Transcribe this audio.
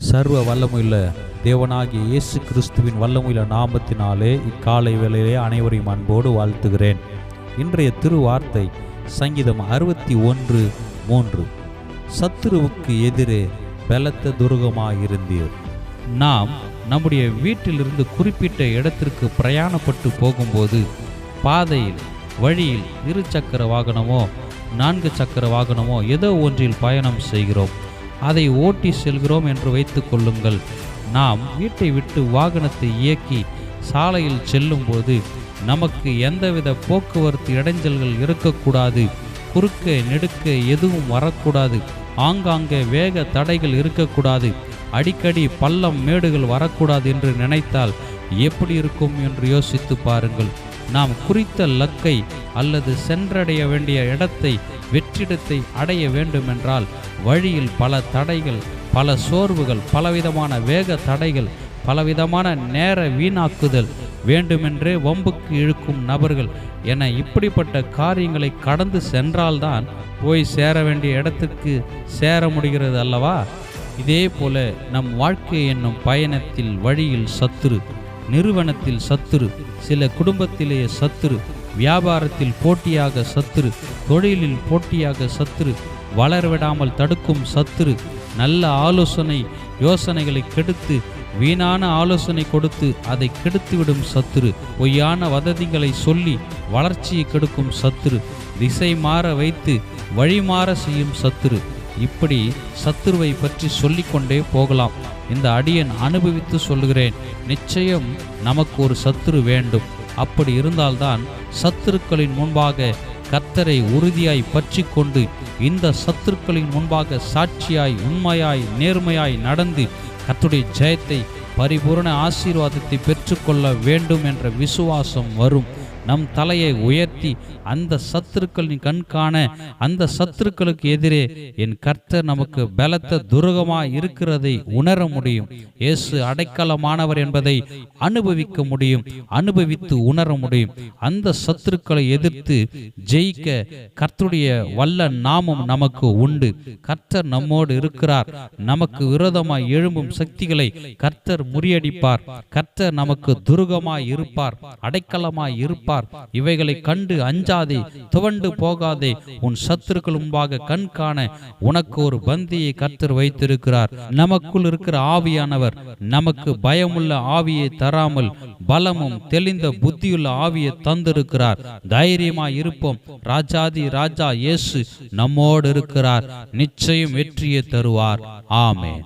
சர்வ வல்லமுள்ள தேவனாகிய இயேசு கிறிஸ்துவின் வல்லமுள்ள நாமத்தினாலே இக்காலை வேளையிலே அனைவரையும் அன்போடு வாழ்த்துகிறேன். இன்றைய திருவார்த்தை சங்கீதம் 61:3. சத்துருவுக்கு எதிரே பலத்த துருகமாயிருந்தீர். நாம் நம்முடைய வீட்டிலிருந்து குறிப்பிட்ட இடத்திற்கு பிரயாணப்பட்டு போகும்போது பாதையில் வழியில் 2 சக்கர வாகனமோ 4 சக்கர வாகனமோ ஏதோ ஒன்றில் பயணம் செய்கிறோம். அதை ஓட்டி செல்கிறோம் என்று வைத்து கொள்ளுங்கள். நாம் வீட்டை விட்டு வாகனத்தை இயக்கி சாலையில் செல்லும்போது நமக்கு எந்தவித போக்குவரத்து இடைஞ்சல்கள் இருக்கக்கூடாது, குறுக்க நெடுக்க எதுவும் வரக்கூடாது, ஆங்காங்கே வேக தடைகள் இருக்கக்கூடாது, அடிக்கடி பள்ளம் மேடுகள் வரக்கூடாது என்று நினைத்தால் எப்படி இருக்கும் என்று யோசித்து பாருங்கள். நாம் குறித்த லக்கை அல்லது சென்றடைய வேண்டிய இடத்தை வெற்றிடத்தை அடைய வேண்டுமென்றால் வழியில் பல தடைகள், பல சோர்வுகள், பலவிதமான வேக தடைகள், பலவிதமான நேர வீணாக்குதல், வேண்டுமென்றே வம்புக்கு இழுக்கும் நபர்கள் என இப்படிப்பட்ட காரியங்களை கடந்து சென்றால்தான் போய் சேர வேண்டிய இடத்துக்கு சேர முடிகிறது அல்லவா? இதே போல நம் வாழ்க்கை என்னும் பயணத்தில் வழியில் சத்துரு, நிறுவனத்தில் சத்துரு, சில குடும்பத்திலேயே சத்துரு, வியாபாரத்தில் போட்டியாக சத்துரு, தொழிலில் போட்டியாக சத்துரு, வளரவிடாமல் தடுக்கும் சத்துரு, நல்ல யோசனைகளை கெடுத்து வீணான ஆலோசனை கொடுத்து அதை கெடுத்துவிடும் சத்துரு, பொய்யான வதந்திகளை சொல்லி வளர்ச்சியை கெடுக்கும் சத்துரு, திசை மாற வைத்து வழிமாற செய்யும் சத்துரு. இப்படி சத்துருவை பற்றி சொல்லிக்கொண்டே போகலாம். இந்த அடியன் அனுபவித்து சொல்லுகிறேன். நிச்சயம் நமக்கு ஒரு சத்துரு வேண்டும். அப்படி இருந்தால்தான் சத்துருக்களின் முன்பாக கர்த்தரை உறுதியாய் பற்றி கொண்டு இந்த சத்துருக்களின் முன்பாக சாட்சியாய் உண்மையாய் நேர்மையாய் நடந்து கர்த்தருடைய ஜெயத்தை பரிபூரண ஆசீர்வாதத்தை பெற்றுக்கொள்ள வேண்டும் என்ற விசுவாசம் வரும். நம் தலையை உயர்த்தி அந்த சத்துருக்களின் கண்காண அந்த சத்துருக்களுக்கு எதிரே என் கர்த்தர் நமக்கு பலத்த துருகமாய் இருக்கிறதை உணர முடியும். இயேசு அடைக்கலமானவர் என்பதை அனுபவிக்க முடியும், அனுபவித்து உணர முடியும். அந்த சத்துருக்களை எதிர்த்து ஜெயிக்க கர்த்தருடைய வல்ல நாமம் நமக்கு உண்டு. கர்த்தர் நம்மோடு இருக்கிறார். நமக்கு விரோதமாய் எழும்பும் சக்திகளை கர்த்தர் முறியடிப்பார். கர்த்தர் நமக்கு துருகமாய் இருப்பார், அடைக்கலமாய் இருப்பார். இவைகளை கண்டு அஞ்சாதே, துவண்டு போகாதே. உன் சத்துருக்கள் முன்பாக கண் காண உனக்கு ஒரு பந்தியை கர்த்தர் வைத்திருக்கிறார். நமக்குள் இருக்கிற ஆவியானவர் நமக்கு பயமுள்ள ஆவியை தராமல் பலமும் தெளிந்த புத்தியுள்ள ஆவியை தந்திருக்கிறார். தைரியமாய் இருப்போம். ராஜாதி ராஜா இயேசு நம்மோடு இருக்கிறார். நிச்சயம் வெற்றியை தருவார். ஆமென்.